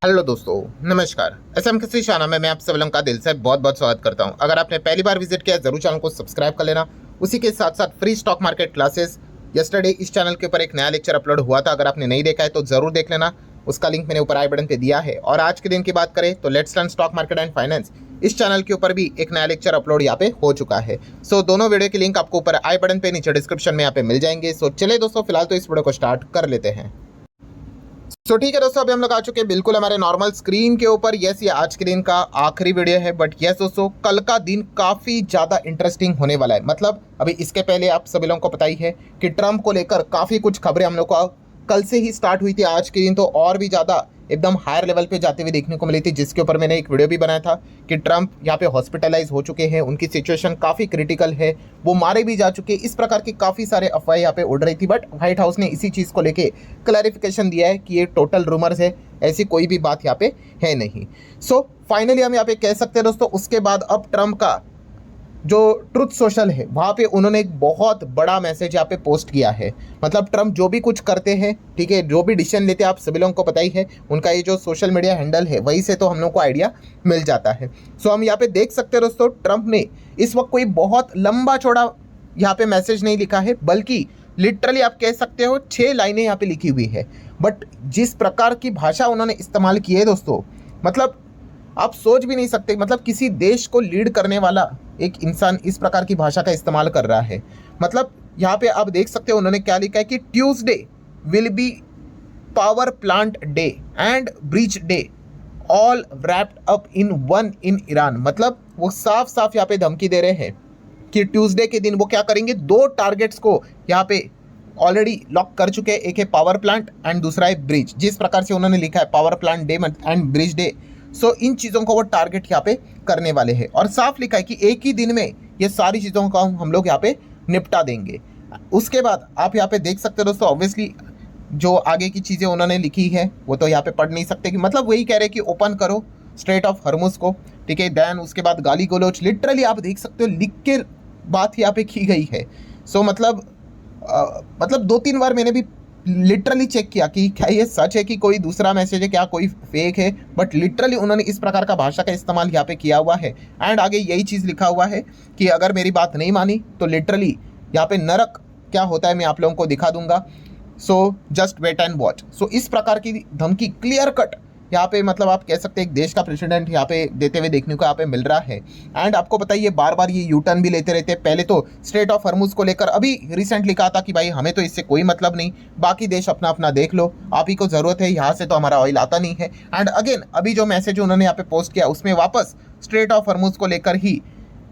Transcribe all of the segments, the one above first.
Hello दोस्तों, नमस्कार। SM किसी शाना में मैं आप सब लोगों का दिल से बहुत बहुत स्वागत करता हूं। अगर आपने पहली बार विजिट किया जरूर चैनल को सब्सक्राइब कर लेना। उसी के साथ साथ free stock market classes yesterday इस चैनल के ऊपर एक नया लेक्चर अपलोड हुआ था। अगर आपने नहीं देखा है तो जरूर देख लेना, उसका लिंक मैंने ऊपर आई बटन पे दिया है। और आज के दिन की बात करें तो let's learn stock market and finance इस चैनल के ऊपर भी एक नया लेक्चर अपलोड यहाँ पे हो चुका है। सो दोनों वीडियो के लिंक आपको ऊपर आई बटन पे नीचे डिस्क्रिप्शन में यहाँ पे मिल जाएंगे। सो चले दोस्तों, फिलहाल तो इस वीडियो को स्टार्ट कर लेते हैं। सो ठीक है दोस्तों, अभी हम लोग आ चुके हैं बिल्कुल हमारे नॉर्मल स्क्रीन के ऊपर। यस, ये आज के दिन का आखिरी वीडियो है, बट यस दोस्तों, कल का दिन काफ़ी ज़्यादा इंटरेस्टिंग होने वाला है। मतलब अभी इसके पहले आप सभी लोगों को पता ही है कि ट्रंप को लेकर काफ़ी कुछ खबरें हम लोग को कल से ही स्टार्ट हुई थी। आज के दिन तो और भी ज़्यादा एकदम हायर लेवल पे जाते हुए देखने को मिली थी, जिसके ऊपर मैंने एक वीडियो भी बनाया था कि ट्रंप यहाँ पे हॉस्पिटलाइज हो चुके हैं, उनकी सिचुएशन काफ़ी क्रिटिकल है, वो मारे भी जा चुके हैं। इस प्रकार की काफ़ी सारे अफवाहें यहाँ पे उड़ रही थी, बट व्हाइट हाउस ने इसी चीज़ को लेके क्लैरिफिकेशन दिया है कि ये टोटल रूमर्स है, ऐसी कोई भी बात यहाँ पे है नहीं। सो फाइनली हम यहाँ पे कह सकते हैं दोस्तों, उसके बाद अब ट्रंप का जो ट्रुथ सोशल है वहाँ पे उन्होंने एक बहुत बड़ा मैसेज यहाँ पे पोस्ट किया है। मतलब ट्रंप जो भी कुछ करते हैं, ठीक है, जो भी डिसीजन लेते हैं, आप सभी लोगों को पता ही है, उनका ये जो सोशल मीडिया हैंडल है वहीं से तो हम लोग को आइडिया मिल जाता है। सो हम यहाँ पे देख सकते हैं दोस्तों, ट्रंप ने इस वक्त कोई बहुत लंबा चौड़ा यहाँ पे मैसेज नहीं लिखा है, बल्कि लिटरली आप कह सकते हो 6 लाइनें यहाँ पे लिखी हुई है। बट जिस प्रकार की भाषा उन्होंने इस्तेमाल की है दोस्तों, मतलब आप सोच भी नहीं सकते। मतलब किसी देश को लीड करने वाला एक इंसान इस प्रकार की भाषा का इस्तेमाल कर रहा है। मतलब यहाँ पे आप देख सकते हो उन्होंने क्या लिखा है कि Tuesday will be power plant day and bridge day, all wrapped up in one in Iran. मतलब वो साफ साफ यहाँ पे धमकी दे रहे हैं कि ट्यूसडे के दिन वो क्या करेंगे, 2 टारगेट्स को यहाँ पे ऑलरेडी लॉक कर चुके हैं। एक है पावर प्लांट एंड दूसरा है ब्रिज। जिस प्रकार से उन्होंने लिखा है power plant day and bridge day, so इन चीज़ों को वो टारगेट यहाँ पे करने वाले हैं। और साफ लिखा है कि एक ही दिन में ये सारी चीज़ों का हम लोग यहाँ पे निपटा देंगे। उसके बाद आप यहाँ पे देख सकते हो दोस्तों, ऑब्वियसली जो आगे की चीज़ें उन्होंने लिखी है वो तो यहाँ पे पढ़ नहीं सकते, कि मतलब वही कह रहे हैं कि ओपन करो स्ट्रेट ऑफ हर्मुज को, ठीक है। देन उसके बाद गाली गलौज लिटरली आप देख सकते हो लिख के बात यहाँ पे की गई है। सो मतलब 2-3 बार मैंने भी लिटरली चेक किया कि क्या ये सच है कि कोई दूसरा मैसेज है, क्या कोई फेक है। बट लिटरली उन्होंने इस प्रकार का भाषा का इस्तेमाल यहाँ पे किया हुआ है। एंड आगे यही चीज़ लिखा हुआ है कि अगर मेरी बात नहीं मानी तो लिटरली यहाँ पे नरक क्या होता है मैं आप लोगों को दिखा दूंगा। So just wait and watch. So इस प्रकार की धमकी क्लियर कट यहाँ पे, मतलब आप कह सकते हैं एक देश का प्रेसिडेंट यहाँ पे देते हुए देखने को यहाँ पे मिल रहा है। एंड आपको पता ही है बार बार ये यू टर्न भी लेते रहते हैं। पहले तो स्ट्रेट ऑफ हर्मुज को लेकर अभी रिसेंटली कहा था कि भाई हमें तो इससे कोई मतलब नहीं, बाकी देश अपना अपना देख लो, आप ही को ज़रूरत है, यहाँ से तो हमारा ऑयल आता नहीं है। एंड अगेन अभी जो मैसेज उन्होंने यहाँ पे पोस्ट किया उसमें वापस स्ट्रेट ऑफ हर्मुज को लेकर ही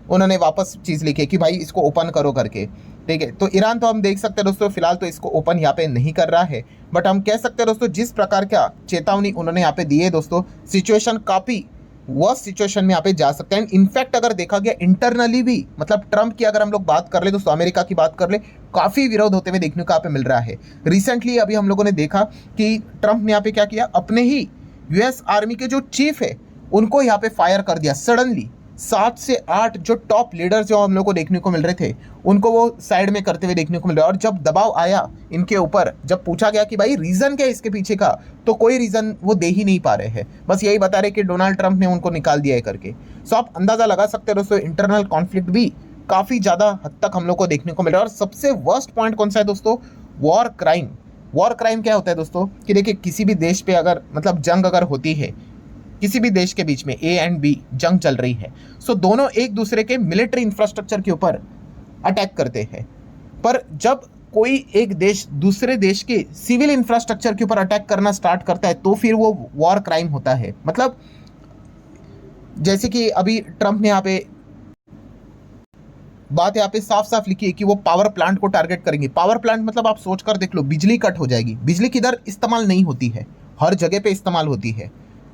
उन्होंने वापस चीज़ लिखी कि भाई इसको ओपन करो करके, ठीक है। तो ईरान तो हम देख सकते हैं दोस्तों फिलहाल तो इसको ओपन यहाँ पे नहीं कर रहा है। बट हम कह सकते हैं दोस्तों जिस प्रकार का चेतावनी उन्होंने यहाँ पे दी है दोस्तों, सिचुएशन काफ़ी वर्स्ट सिचुएशन में यहाँ पे जा सकते हैं। इनफैक्ट अगर देखा गया इंटरनली भी, मतलब ट्रंप की अगर हम लोग बात कर ले दोस्तों, अमेरिका की बात कर ले, काफ़ी विरोध होते हुए देखने को यहाँ पे मिल रहा है। रिसेंटली अभी हम लोगों ने देखा कि ट्रंप ने यहाँ पे क्या किया, अपने ही यूएस आर्मी के जो चीफ है उनको यहाँ पे फायर कर दिया सडनली। 7 से 8 जो टॉप लीडर्स जो हम लोग को देखने को मिल रहे थे उनको वो साइड में करते हुए देखने को मिल रहा है। और जब दबाव आया इनके ऊपर, जब पूछा गया कि भाई रीज़न क्या है इसके पीछे का, तो कोई रीज़न वो दे ही नहीं पा रहे हैं, बस यही बता रहे कि डोनाल्ड ट्रंप ने उनको निकाल दिया है करके। सो आप अंदाज़ा लगा सकते हो दोस्तों, इंटरनल कॉन्फ्लिक्ट भी काफ़ी ज़्यादा हद तक हम लोग को देखने को मिल रहा है। और सबसे वर्स्ट पॉइंट कौन सा है दोस्तों, वॉर क्राइम। वॉर क्राइम क्या होता है दोस्तों कि देखिए किसी भी देश पे अगर मतलब जंग अगर होती है, किसी भी देश के बीच में ए एंड बी जंग चल रही है, सो दोनों एक दूसरे के मिलिट्री इंफ्रास्ट्रक्चर के ऊपर अटैक करते हैं। पर जब कोई एक देश दूसरे देश के सिविल इंफ्रास्ट्रक्चर के ऊपर अटैक करना स्टार्ट करता है तो फिर वो वॉर क्राइम होता है। मतलब जैसे कि अभी ट्रंप ने यहाँ पे बात यहाँ पे साफ साफ लिखी है कि वो पावर प्लांट को टारगेट करेंगे। पावर प्लांट मतलब आप सोच कर देख लो, बिजली कट हो जाएगी। बिजली किधर इस्तेमाल नहीं होती है, हर जगह पे इस्तेमाल होती है।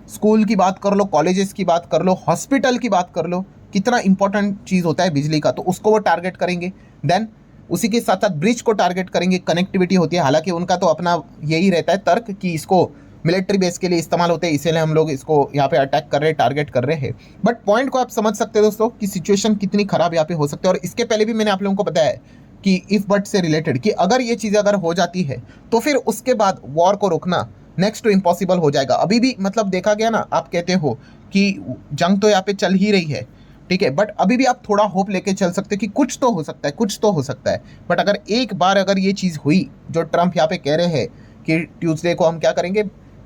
स्कूल की बात कर लो, कॉलेजेस की बात कर लो, हॉस्पिटल की बात कर लो, कितना इंपॉर्टेंट चीज़ होता है बिजली का, तो उसको वो टारगेट करेंगे। देन उसी के साथ साथ ब्रिज को टारगेट करेंगे, कनेक्टिविटी होती है। हालांकि उनका तो अपना यही रहता है तर्क कि इसको मिलिट्री बेस के लिए इस्तेमाल होते हैं, इसीलिए हम लोग इसको यहाँ पे अटैक कर रहे हैं, टारगेट कर रहे हैं। बट पॉइंट को आप समझ सकते हो दोस्तों कि सिचुएशन कितनी खराब यहाँ पे हो सकती है। और इसके पहले भी मैंने आप लोगों को बताया कि इफ बट से रिलेटेड कि अगर ये चीज़ अगर हो जाती है तो फिर उसके बाद वॉर को रोकना नेक्स्ट टू इम्पॉसिबल हो जाएगा। अभी भी मतलब देखा गया ना, आप कहते हो कि जंग तो यहाँ पे चल ही रही है, ठीक है, बट अभी भी आप थोड़ा होप लेके चल सकते कि कुछ तो हो सकता है, कुछ तो हो सकता है। बट अगर एक बार अगर ये चीज़ हुई जो ट्रम्प यहाँ पे कह रहे हैं कि ट्यूसडे को हम क्या करेंगे,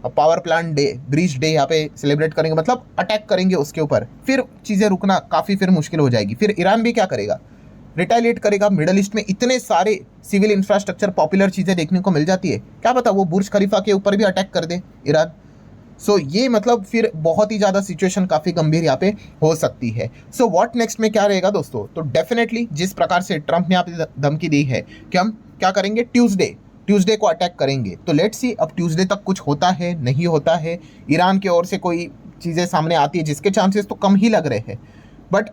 power plant day, breach day यहाँ पे सेलिब्रेट करेंगे, मतलब अटैक करेंगे उसके ऊपर, फिर चीज़ें रुकना काफ़ी फिर मुश्किल हो जाएगी। फिर ईरान भी क्या करेगा, रिटालिएट करेगा। मिडल ईस्ट में इतने सारे सिविल इंफ्रास्ट्रक्चर पॉपुलर चीज़ें देखने को मिल जाती है, क्या पता वो बुर्ज खलीफा के ऊपर भी अटैक कर दे ईरान। सो ये मतलब फिर बहुत ही ज़्यादा सिचुएशन काफ़ी गंभीर यहाँ पे हो सकती है। सो व्हाट नेक्स्ट में क्या रहेगा दोस्तों, तो डेफिनेटली जिस प्रकार से ट्रम्प ने यहाँ पे धमकी दी है कि हम क्या करेंगे, ट्यूसडे को अटैक करेंगे, तो लेट्स सी अब ट्यूसडे तक कुछ होता है नहीं होता है। ईरान की ओर से कोई चीज़ें सामने आती है जिसके चांसेस तो कम ही लग रहे हैं, बट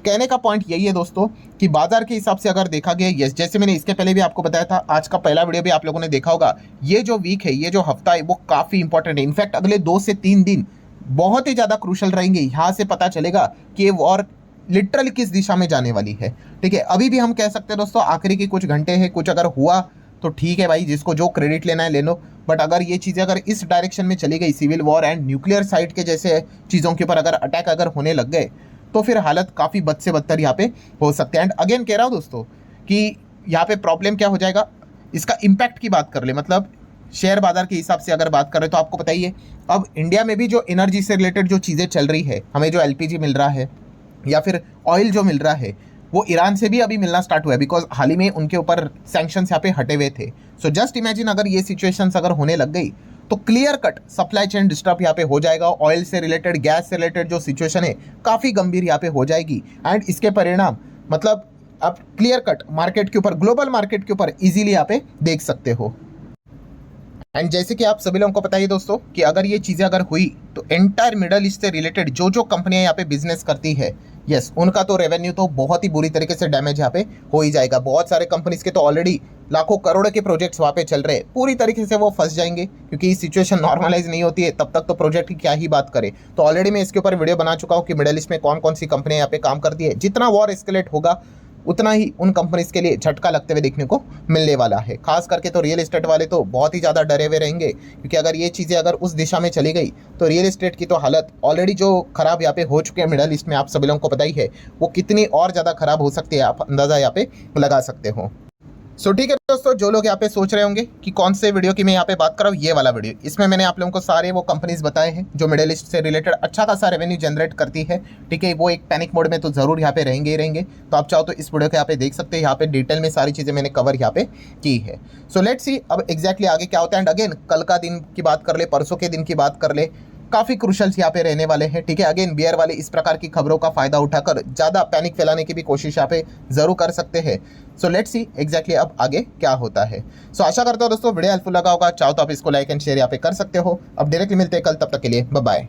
कहने का पॉइंट यही है दोस्तों कि बाजार के हिसाब से अगर देखा गया, यस, जैसे मैंने इसके पहले भी आपको बताया था, आज का पहला वीडियो भी आप लोगों ने देखा होगा, ये जो वीक है, ये जो हफ्ता है, वो काफ़ी इंपॉर्टेंट है। इनफैक्ट अगले 2 से 3 दिन बहुत ही ज़्यादा क्रूशल रहेंगे। यहाँ से पता चलेगा कि ये वॉर लिटरली किस दिशा में जाने वाली है, ठीक है। अभी भी हम कह सकते हैं दोस्तों आखिरी के कुछ घंटे हैं, कुछ अगर हुआ तो ठीक है भाई, जिसको जो क्रेडिट लेना है ले लो, बट अगर ये चीज़ें अगर इस डायरेक्शन में चली गई, civil war and nuclear site के जैसे चीज़ों के ऊपर अगर अटैक अगर होने लग गए, तो फिर हालत काफ़ी बद से बदतर यहाँ पे हो सकते हैं। एंड अगेन कह रहा हूँ दोस्तों कि यहाँ पे प्रॉब्लम क्या हो जाएगा, इसका इम्पैक्ट की बात कर ले, मतलब शेयर बाजार के हिसाब से अगर बात करें तो आपको बताइए अब इंडिया में भी जो एनर्जी से रिलेटेड जो चीज़ें चल रही है, हमें जो एलपीजी मिल रहा है या फिर ऑयल जो मिल रहा है, वो ईरान से भी अभी मिलना स्टार्ट हुआ है, बिकॉज हाल ही में उनके ऊपर सैंक्शंस यहाँ पे हटे हुए थे। सो जस्ट इमेजिन अगर ये सिचुएशंस अगर होने लग गई तो clear cut supply chain disturb यहाँ पे हो जाएगा। ऑयल से रिलेटेड, गैस से रिलेटेड जो सिचुएशन है काफ़ी गंभीर यहाँ पे हो जाएगी, एंड इसके परिणाम मतलब आप क्लियर कट मार्केट के ऊपर, ग्लोबल मार्केट के ऊपर इजीली यहाँ पे देख सकते हो। एंड जैसे कि आप सभी लोगों को पता है दोस्तों कि अगर ये चीज़ें अगर हुई तो एंटायर मिडल ईस्ट से रिलेटेड जो जो कंपनियां यहाँ पे बिजनेस करती है, यस, उनका तो रेवेन्यू तो बहुत ही बुरी तरीके से डैमेज यहाँ पे हो ही जाएगा। बहुत सारे कंपनीज के तो ऑलरेडी लाखों करोड़ के प्रोजेक्ट्स वहाँ पे चल रहे हैं, पूरी तरीके से वो फंस जाएंगे, क्योंकि ये सिचुएशन नॉर्मलाइज नहीं होती है तब तक तो प्रोजेक्ट की क्या ही बात करें। तो ऑलरेडी मैं इसके ऊपर वीडियो बना चुका हूँ कि मिडल ईस्ट में कौन कौन सी कंपनियां यहाँ पे काम करती है। जितना वॉर एस्केलेट होगा उतना ही उन कंपनीज के लिए झटका लगते हुए देखने को मिलने वाला है। खास करके तो रियल एस्टेट वाले तो बहुत ही ज़्यादा डरे हुए रहेंगे, क्योंकि अगर ये चीज़ें अगर उस दिशा में चली गई तो रियल एस्टेट की तो हालत ऑलरेडी जो खराब यहाँ पे हो चुके हैं मिडल ईस्ट में, आप सभी लोगों को पता ही है, वो कितनी और ज़्यादा खराब हो सकती है, आप अंदाज़ा यहाँ पे लगा सकते हो। सो ठीक है दोस्तों, जो लोग यहाँ पे सोच रहे होंगे कि कौन से वीडियो की मैं यहाँ पे बात कर रहा हूँ, ये वाला वीडियो, इसमें मैंने आप लोगों को सारे वो कंपनीज बताए हैं जो मिडिल ईस्ट से रिलेटेड अच्छा खासा रेवेन्यू जनरेट करती है, ठीक है। वो एक पैनिक मोड में तो जरूर यहाँ पे रहेंगे ही रहेंगे, तो आप चाहो तो इस वीडियो को यहाँ पे देख सकते हैं। यहाँ पे डिटेल में सारी चीज़ें मैंने कवर यहाँ पे की है। सो लेट्स सी अब एग्जैक्टली आगे क्या होता है। एंड अगेन कल का दिन की बात कर ले, परसों के दिन की बात कर ले, काफ़ी क्रूशल्स यहाँ पे रहने वाले हैं, ठीक है। अगेन बियर वाले इस प्रकार की खबरों का फायदा उठाकर ज़्यादा पैनिक फैलाने की भी कोशिश यहाँ पे जरूर कर सकते हैं। सो लेट्स सी एग्जैक्टली अब आगे क्या होता है। सो आशा करता हूँ दोस्तों वीडियो हेल्पफुल लगा होगा, चाहो तो आप इसको लाइक एंड शेयर यहाँ पे कर सकते हो। अब डायरेक्टली मिलते हैं कल, तब तक के लिए बाय बाय।